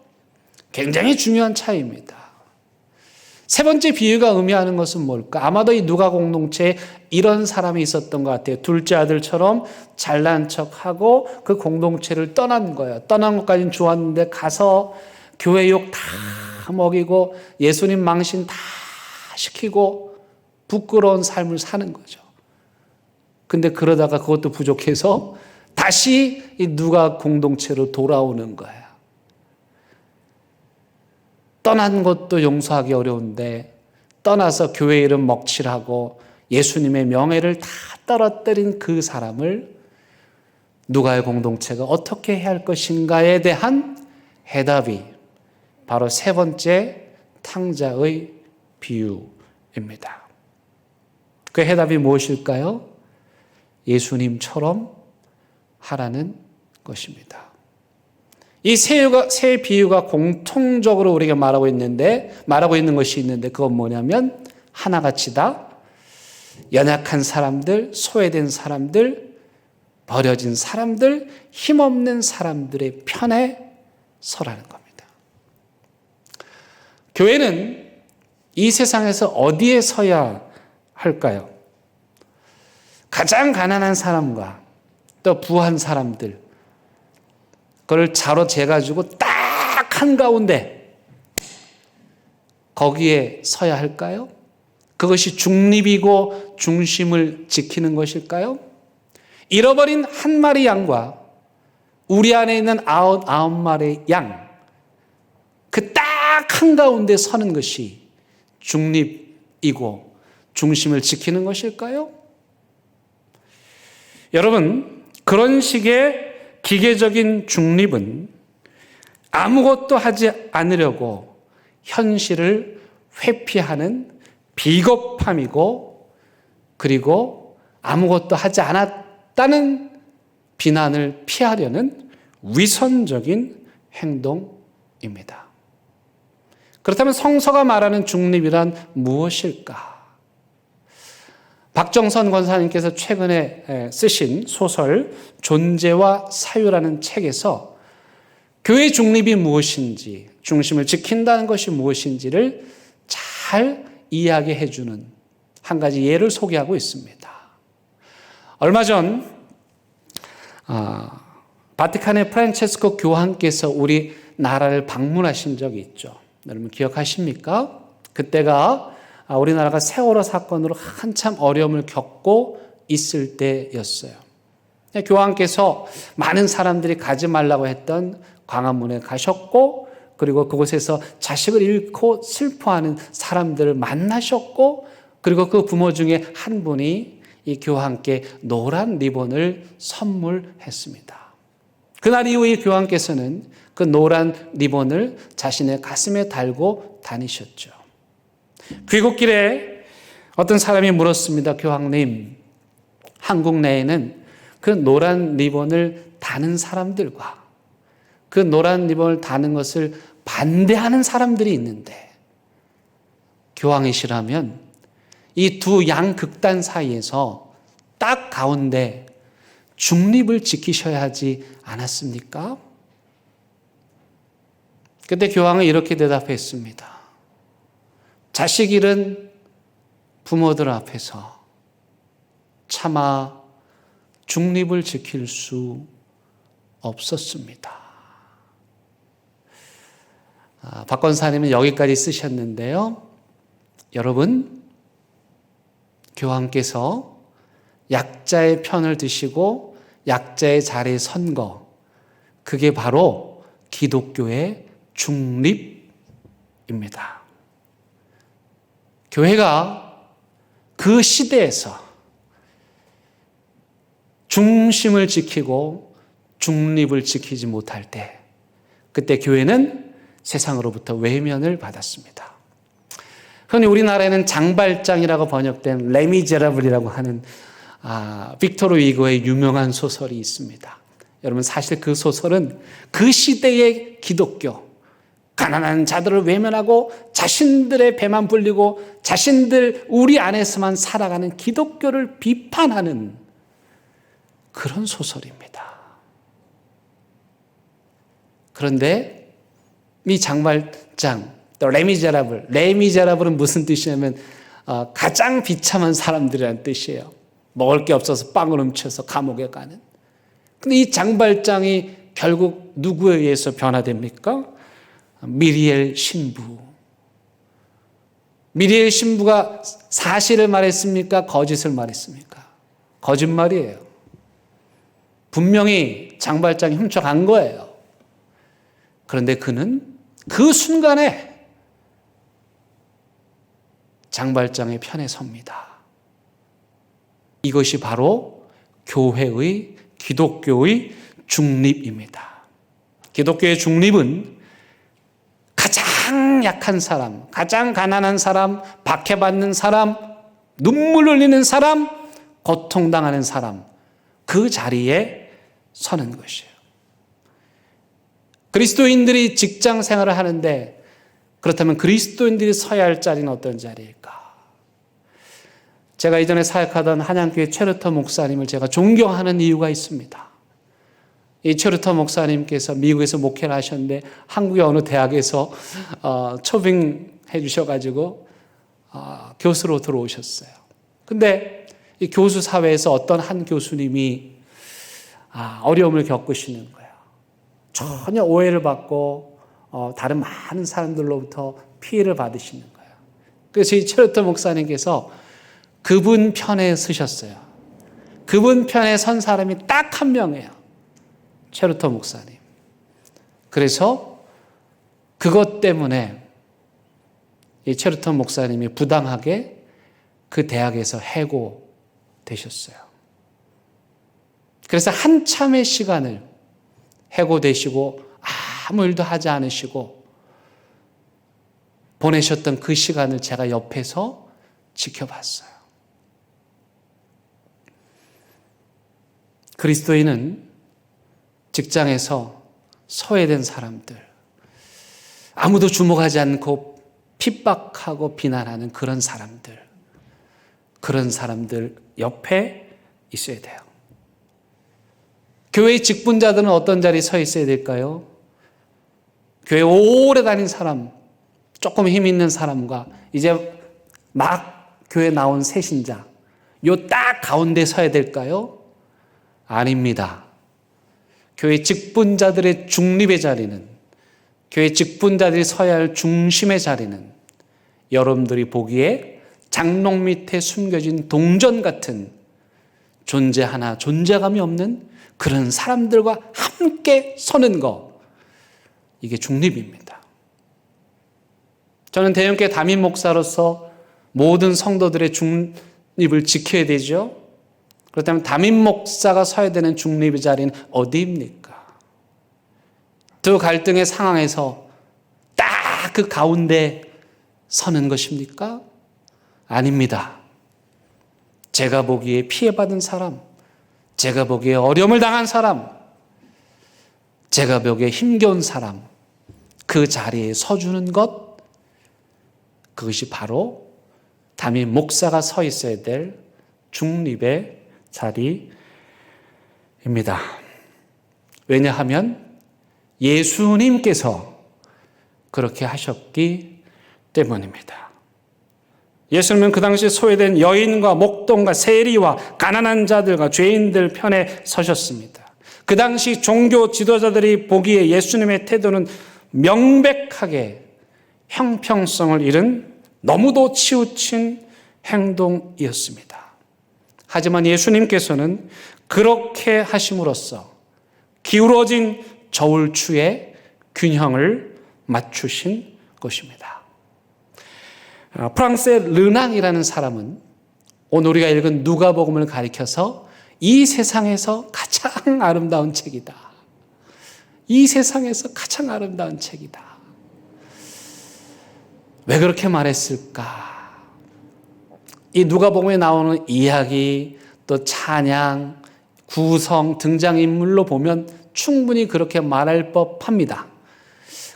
굉장히 중요한 차이입니다. 세 번째 비유가 의미하는 것은 뭘까? 아마도 이 누가 공동체에 이런 사람이 있었던 것 같아요. 둘째 아들처럼 잘난 척하고 그 공동체를 떠난 거예요. 떠난 것까지는 좋았는데 가서 교회 욕 다 먹이고 예수님 망신 다 시키고 부끄러운 삶을 사는 거죠. 근데 그러다가 그것도 부족해서 다시 이 누가 공동체로 돌아오는 거예요. 떠난 것도 용서하기 어려운데 떠나서 교회 이름 먹칠하고 예수님의 명예를 다 떨어뜨린 그 사람을 누가의 공동체가 어떻게 해야 할 것인가에 대한 해답이 바로 세 번째 탕자의 비유입니다. 그 해답이 무엇일까요? 예수님처럼 하라는 것입니다. 이 세 비유가 공통적으로 우리가 말하고 있는 것이 있는데 그건 뭐냐면 하나같이다. 연약한 사람들, 소외된 사람들, 버려진 사람들, 힘없는 사람들의 편에 서라는 겁니다. 교회는 이 세상에서 어디에 서야 할까요? 가장 가난한 사람과 또 부한 사람들, 그걸 자로 재가지고 딱 한가운데 거기에 서야 할까요? 그것이 중립이고 중심을 지키는 것일까요? 잃어버린 한 마리 양과 우리 안에 있는 아홉 마리 양, 그 딱 한가운데 서는 것이 중립이고 중심을 지키는 것일까요? 여러분, 그런 식의 기계적인 중립은 아무것도 하지 않으려고 현실을 회피하는 비겁함이고, 그리고 아무것도 하지 않았다는 비난을 피하려는 위선적인 행동입니다. 그렇다면 성서가 말하는 중립이란 무엇일까? 박정선 권사님께서 최근에 쓰신 소설 존재와 사유라는 책에서 교회 중립이 무엇인지, 중심을 지킨다는 것이 무엇인지를 잘 이야기해 주는 한 가지 예를 소개하고 있습니다. 얼마 전 바티칸의 프란체스코 교황께서 우리 나라를 방문하신 적이 있죠. 여러분 기억하십니까? 그때가 우리나라가 세월호 사건으로 한참 어려움을 겪고 있을 때였어요. 교황께서 많은 사람들이 가지 말라고 했던 광화문에 가셨고, 그리고 그곳에서 자식을 잃고 슬퍼하는 사람들을 만나셨고, 그리고 그 부모 중에 한 분이 이 교황께 노란 리본을 선물했습니다. 그날 이후 이 교황께서는 그 노란 리본을 자신의 가슴에 달고 다니셨죠. 귀국길에 어떤 사람이 물었습니다. 교황님, 한국 내에는 그 노란 리본을 다는 사람들과 그 노란 리본을 다는 것을 반대하는 사람들이 있는데 교황이시라면 이 두 양극단 사이에서 딱 가운데 중립을 지키셔야 하지 않았습니까? 그때 교황은 이렇게 대답했습니다. 자식 잃은 부모들 앞에서 차마 중립을 지킬 수 없었습니다. 박 권사님은 여기까지 쓰셨는데요. 여러분, 교황께서 약자의 편을 드시고 약자의 자리에 선 거, 그게 바로 기독교의 중립입니다. 교회가 그 시대에서 중심을 지키고 중립을 지키지 못할 때, 그때 교회는 세상으로부터 외면을 받았습니다. 흔히 우리나라에는 장발장이라고 번역된 레미제라블이라고 하는 빅토르 위고의 유명한 소설이 있습니다. 여러분, 사실 그 소설은 그 시대의 기독교, 가난한 자들을 외면하고 자신들의 배만 불리고 자신들 우리 안에서만 살아가는 기독교를 비판하는 그런 소설입니다. 그런데 이 장발장, 또 레미제라블은 무슨 뜻이냐면 가장 비참한 사람들이라는 뜻이에요. 먹을 게 없어서 빵을 훔쳐서 감옥에 가는. 근데 이 장발장이 결국 누구에 의해서 변화됩니까? 미리엘 신부. 미리엘 신부가 사실을 말했습니까? 거짓을 말했습니까? 거짓말이에요. 분명히 장발장이 훔쳐간 거예요. 그런데 그는 그 순간에 장발장의 편에 섭니다. 이것이 바로 교회의, 기독교의 중립입니다. 기독교의 중립은 가장 약한 사람, 가장 가난한 사람, 박해받는 사람, 눈물 흘리는 사람, 고통당하는 사람, 그 자리에 서는 것이에요. 그리스도인들이 직장 생활을 하는데 그렇다면 그리스도인들이 서야 할 자리는 어떤 자리일까? 제가 이전에 사역하던 한양교회 최루터 목사님을 제가 존경하는 이유가 있습니다. 이 최루터 목사님께서 미국에서 목회를 하셨는데 한국의 어느 대학에서 초빙해 주셔가지고 교수로 들어오셨어요. 근데 이 교수 사회에서 어떤 한 교수님이 어려움을 겪으시는 거예요. 전혀 오해를 받고 다른 많은 사람들로부터 피해를 받으시는 거예요. 그래서 이 최루터 목사님께서 그분 편에 서셨어요. 그분 편에 선 사람이 딱 한 명이에요. 최루터 목사님. 그래서 그것 때문에 이 최루터 목사님이 부당하게 그 대학에서 해고되셨어요. 그래서 한참의 시간을 해고되시고 아무 일도 하지 않으시고 보내셨던 그 시간을 제가 옆에서 지켜봤어요. 그리스도인은 직장에서 소외된 사람들, 아무도 주목하지 않고 핍박하고 비난하는 그런 사람들 옆에 있어야 돼요. 교회의 직분자들은 어떤 자리에 서 있어야 될까요? 교회 오래 다닌 사람, 조금 힘 있는 사람과 이제 막 교회 나온 새신자, 요 딱 가운데 서야 될까요? 아닙니다. 교회 직분자들의 중립의 자리는, 교회 직분자들이 서야 할 중심의 자리는 여러분들이 보기에 장롱 밑에 숨겨진 동전 같은 존재 하나, 존재감이 없는 그런 사람들과 함께 서는 것, 이게 중립입니다. 저는 대형교회 담임 목사로서 모든 성도들의 중립을 지켜야 되죠. 그렇다면 담임 목사가 서야 되는 중립의 자리는 어디입니까? 두 갈등의 상황에서 딱 그 가운데 서는 것입니까? 아닙니다. 제가 보기에 피해받은 사람, 제가 보기에 어려움을 당한 사람, 제가 보기에 힘겨운 사람, 그 자리에 서주는 것, 그것이 바로 담임 목사가 서 있어야 될 중립의 자리입니다. 왜냐하면 예수님께서 그렇게 하셨기 때문입니다. 예수님은 그 당시 소외된 여인과 목동과 세리와 가난한 자들과 죄인들 편에 서셨습니다. 그 당시 종교 지도자들이 보기에 예수님의 태도는 명백하게 형평성을 잃은 너무도 치우친 행동이었습니다. 하지만 예수님께서는 그렇게 하심으로써 기울어진 저울추의 균형을 맞추신 것입니다. 프랑스의 르낭이라는 사람은 오늘 우리가 읽은 누가복음을 가리켜서 이 세상에서 가장 아름다운 책이다. 이 세상에서 가장 아름다운 책이다. 왜 그렇게 말했을까? 이 누가복음에 나오는 이야기, 또 찬양, 구성, 등장인물로 보면 충분히 그렇게 말할 법합니다.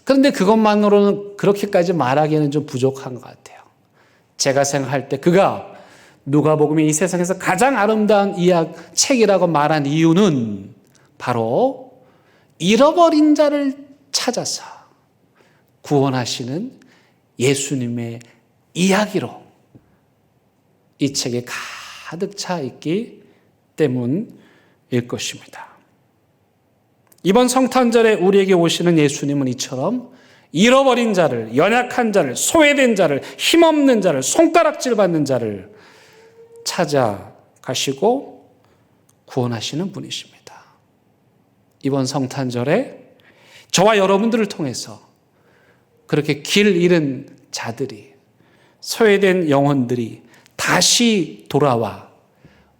그런데 그것만으로는 그렇게까지 말하기에는 좀 부족한 것 같아요. 제가 생각할 때 그가 누가복음이 이 세상에서 가장 아름다운 책이라고 말한 이유는 바로 잃어버린 자를 찾아서 구원하시는 예수님의 이야기로 이 책에 가득 차 있기 때문일 것입니다. 이번 성탄절에 우리에게 오시는 예수님은 이처럼 잃어버린 자를, 연약한 자를, 소외된 자를, 힘없는 자를, 손가락질 받는 자를 찾아가시고 구원하시는 분이십니다. 이번 성탄절에 저와 여러분들을 통해서 그렇게 길 잃은 자들이, 소외된 영혼들이 다시 돌아와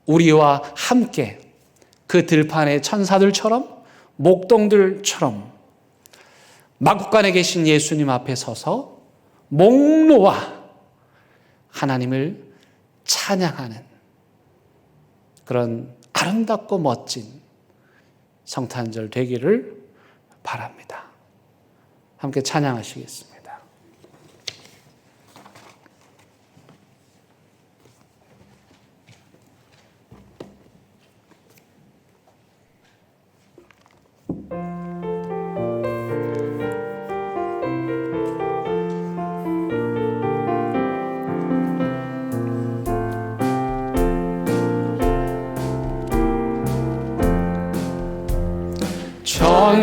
우리와 함께 그 들판의 천사들처럼, 목동들처럼 마국간에 계신 예수님 앞에 서서 목 놓아 하나님을 찬양하는 그런 아름답고 멋진 성탄절 되기를 바랍니다. 함께 찬양하시겠습니다.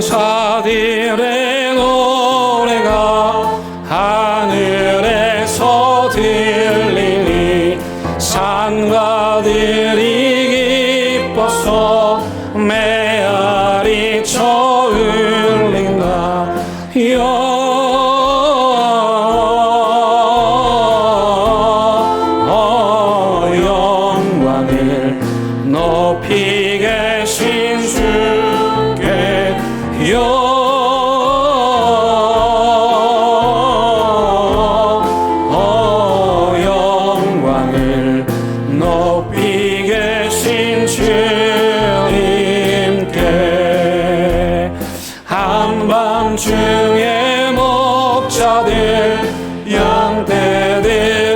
천사들의 노래가 하늘에서 들리니 산과들이 기뻐서 메아리 쳐 울린다. 영광을 높이 계신 주께 영광을 높이 계신 주님께 한밤중에 목자들 양떼들을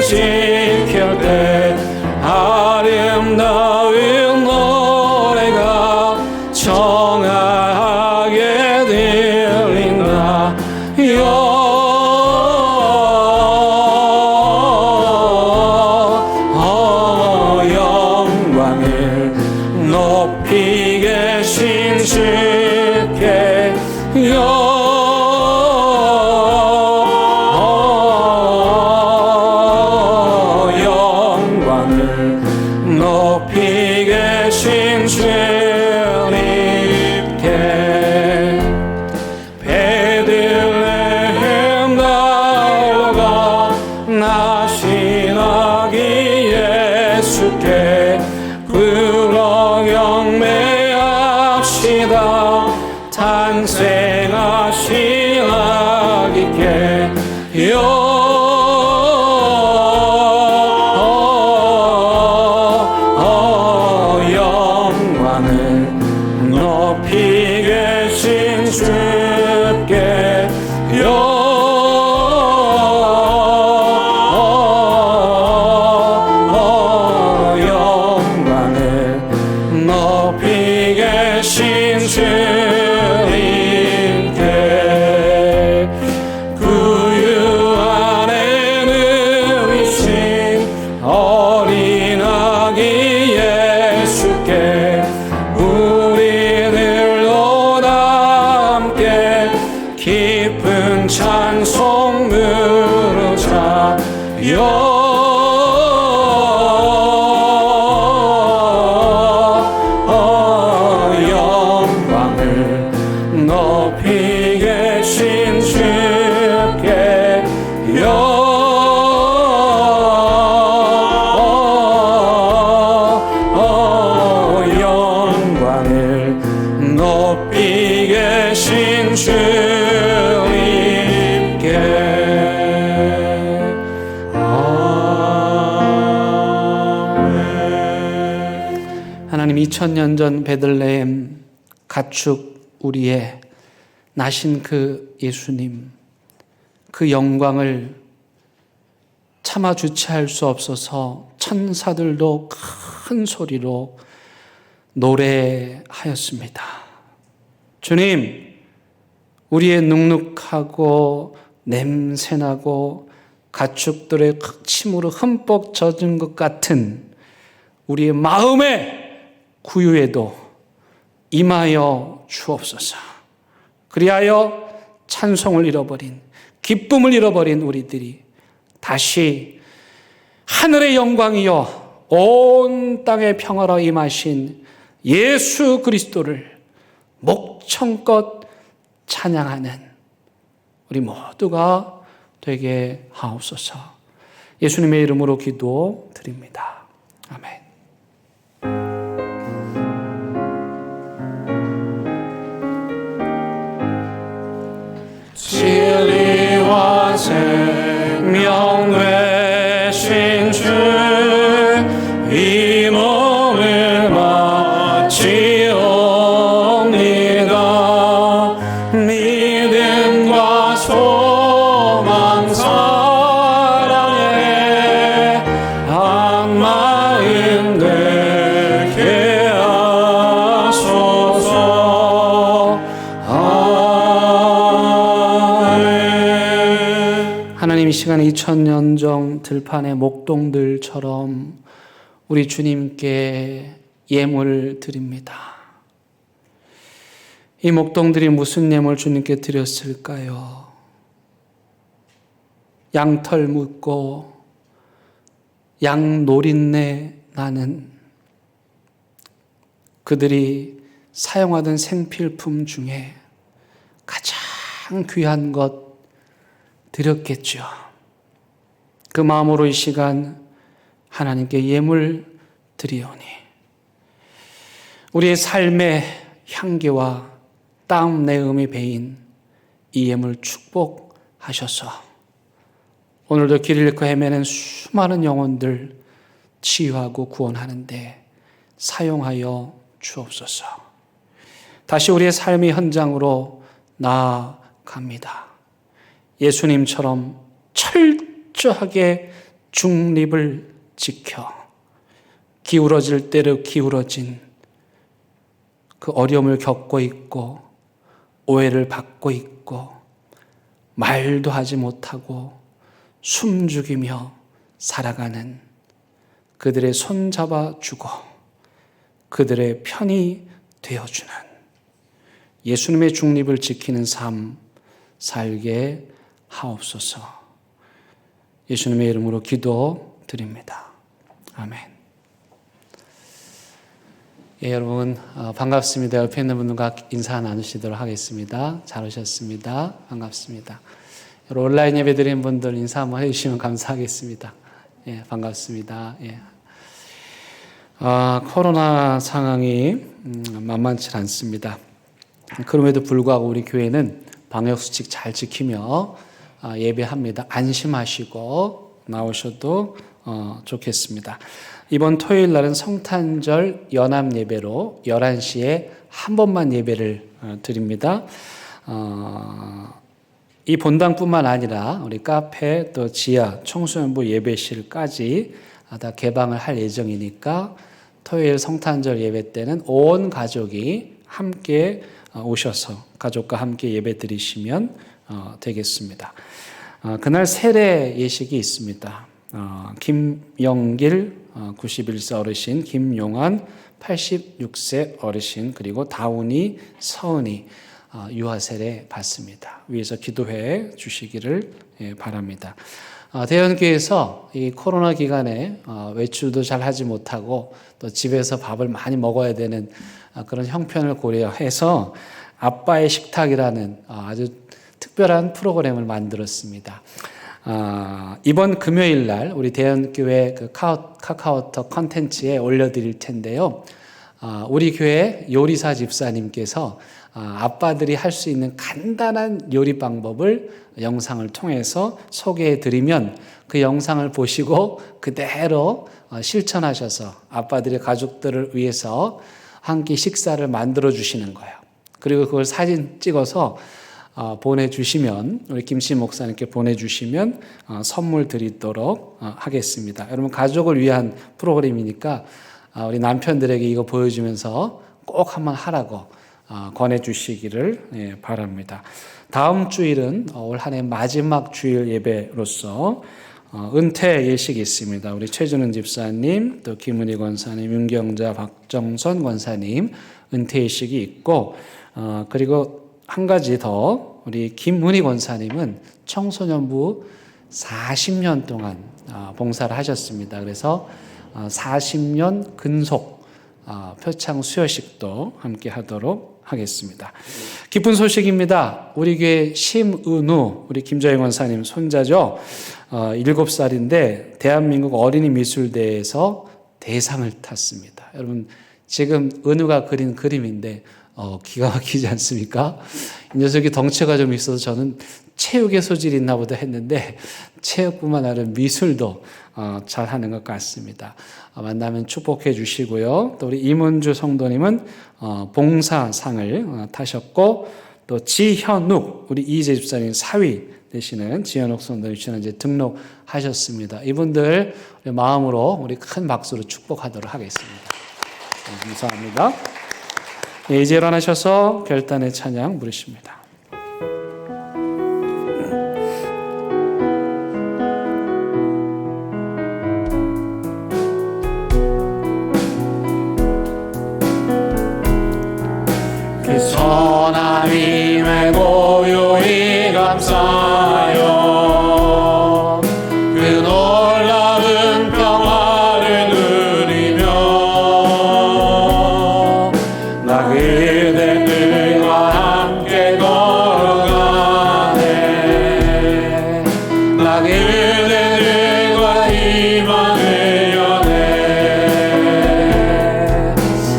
지킬 때 아름다운 노래가 청하게 들린다. 영광을 높이 계신 주께 영광을 높이 계신 주님께 베들레헴 나라가 나시나기 예수께 굴러 경배합시다. 탄생하시나 기께 영광을 높이 계신 주께 영광을 높이 계신 주님께 구유 안에 누이신 어린 아기 예수께 우리들도 다 함께 깊은 찬송 부르자. 영광을 높이 계신 주께 영광을 높이 계신 주님께 아멘. 하나님 2000년 전 베들레헴 가축 우리의 나신 그 예수님, 그 영광을 차마 주체할 수 없어서 천사들도 큰 소리로 노래하였습니다. 주님, 우리의 눅눅하고 냄새나고 가축들의 침으로 흠뻑 젖은 것 같은 우리의 마음의 구유에도 임하여 주옵소서. 그리하여 찬송을 잃어버린, 기쁨을 잃어버린 우리들이 다시 하늘의 영광이여 온 땅의 평화로 임하신 예수 그리스도를 목청껏 찬양하는 우리 모두가 되게 하옵소서. 예수님의 이름으로 기도드립니다. 아멘. 진리와 생명 되신 주, 이 몸을 바치옵니다. 믿음과 소망 사랑에 한 마음 되게 하소서. 하나님, 이 시간에 2000년 전 들판의 목동들처럼 우리 주님께 예물 드립니다. 이 목동들이 무슨 예물 주님께 드렸을까요? 양털 묻고 양 노린내 나는 그들이 사용하던 생필품 중에 가장 귀한 것 드렸겠죠. 그 마음으로 이 시간 하나님께 예물 드리오니 우리의 삶의 향기와 땀 내음이 배인 이 예물 축복하셔서 오늘도 길을 잃고 헤매는 수많은 영혼들 치유하고 구원하는데 사용하여 주옵소서. 다시 우리의 삶의 현장으로 나아갑니다. 예수님처럼 철저하게 중립을 지켜 기울어질 대로 기울어진 그 어려움을 겪고 있고 오해를 받고 있고 말도 하지 못하고 숨죽이며 살아가는 그들의 손잡아 주고 그들의 편이 되어주는 예수님의 중립을 지키는 삶 살게 하옵소서. 예수님의 이름으로 기도드립니다. 아멘. 예, 여러분 반갑습니다. 옆에 있는 분들과 인사 나누시도록 하겠습니다. 잘 오셨습니다. 반갑습니다. 여러분 온라인 예배 드리는 분들 인사 한번 해주시면 감사하겠습니다. 예, 반갑습니다. 예. 코로나 상황이 만만치 않습니다. 그럼에도 불구하고 우리 교회는 방역수칙 잘 지키며 예배합니다. 안심하시고 나오셔도 좋겠습니다. 이번 토요일 날은 성탄절 연합 예배로 11시에 한 번만 예배를 드립니다. 이 본당뿐만 아니라 우리 카페 또 지하 청소년부 예배실까지 다 개방을 할 예정이니까 토요일 성탄절 예배 때는 온 가족이 함께 오셔서 가족과 함께 예배 드리시면 되겠습니다. 그날 세례 예식이 있습니다. 김영길 91세 어르신, 김용환 86세 어르신, 그리고 다운이, 서은이 유아 세례 받습니다. 위에서 기도해 주시기를 바랍니다. 대연교회에서 이 코로나 기간에 외출도 잘 하지 못하고 또 집에서 밥을 많이 먹어야 되는 그런 형편을 고려해서 아빠의 식탁이라는 아주 특별한 프로그램을 만들었습니다. 이번 금요일 날 우리 대연교회 그 카카오톡 컨텐츠에 올려드릴 텐데요. 우리 교회 요리사 집사님께서 아빠들이 할 수 있는 간단한 요리 방법을 영상을 통해서 소개해 드리면 그 영상을 보시고 그대로 실천하셔서 아빠들의 가족들을 위해서 한 끼 식사를 만들어 주시는 거예요. 그리고 그걸 사진 찍어서 보내주시면 우리 김씨 목사님께 보내주시면 선물 드리도록 하겠습니다. 여러분 가족을 위한 프로그램이니까 우리 남편들에게 이거 보여주면서 꼭 한번 하라고 권해주시기를 바랍니다. 다음 주일은 올 한 해 마지막 주일 예배로서 은퇴 예식이 있습니다. 우리 최준은 집사님, 또 김은희 권사님, 윤경자, 박정선 권사님 은퇴 예식이 있고 그리고 한 가지 더 우리 김은희 권사님은 청소년부 40년 동안 봉사를 하셨습니다. 그래서 40년 근속 표창 수여식도 함께 하도록 하겠습니다. 기쁜 소식입니다. 우리 교회 심은우, 우리 김정희 원사님 손자죠. 7살인데 대한민국 어린이 미술대회에서 대상을 탔습니다. 여러분, 지금 은우가 그린 그림인데 기가 막히지 않습니까? 이 녀석이 덩치가 좀 있어서 저는 체육의 소질이 있나 보다 했는데 체육뿐만 아니라 미술도 잘하는 것 같습니다. 만나면 축복해 주시고요. 또 우리 임은주 성도님은 봉사상을 타셨고, 또 지현욱, 우리 이재 집사님 사위 되시는 지현욱 성도님 지난주에 등록하셨습니다. 이분들 마음으로 우리 큰 박수로 축복하도록 하겠습니다. 감사합니다. 이제 일어나셔서 결단의 찬양 부르십니다. 그 선한 힘에 고요히 감사하여 그 놀라운 평화를 누리며 나 그대들과 함께 걸어가네. 나 그대들과 희망을 여네.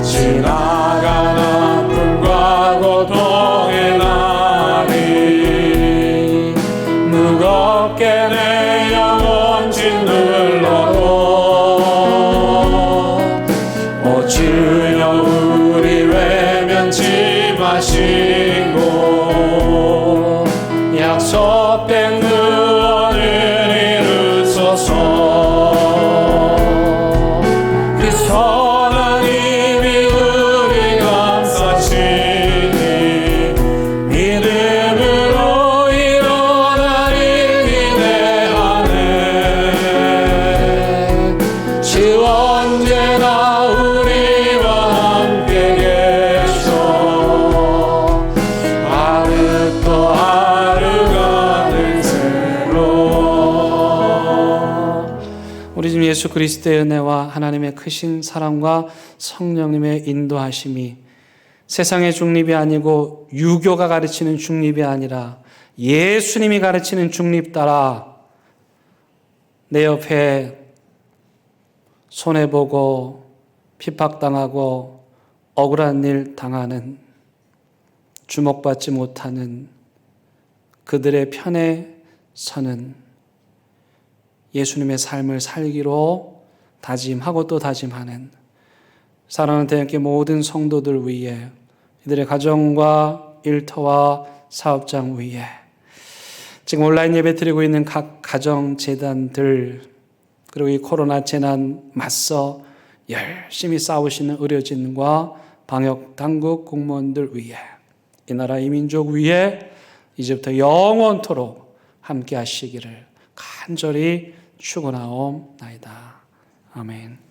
지나간 아픔과 고통의 날이 무겁게 내 영혼 짓눌러도 오 주여 우리 외면치 마시고 약속된 구원을 이루소서. 그 선한 힘이 우리 감싸시니 믿음으로 일어나길 기대하네. 주 언제나 우리와 함께 계셔. 하루 또 하루가 늘 새로. 우리 주 예수 그리스도의 은혜와 하나님의 크신 사랑과 성령님의 인도하심이 세상의 중립이 아니고 유교가 가르치는 중립이 아니라 예수님이 가르치는 중립 따라 내 옆에 손해보고 핍박당하고 억울한 일 당하는 주목받지 못하는 그들의 편에 서는 예수님의 삶을 살기로 다짐하고 또 다짐하는 사랑하는 대학교 모든 성도들 위해 이들의 가정과 일터와 사업장 위에 지금 온라인 예배 드리고 있는 각 가정재단들 그리고 이 코로나 재난 맞서 열심히 싸우시는 의료진과 방역당국 공무원들 위해 이 나라 이 민족 위에 이제부터 영원토록 함께 하시기를 간절히 축원하옵나이다. 아멘.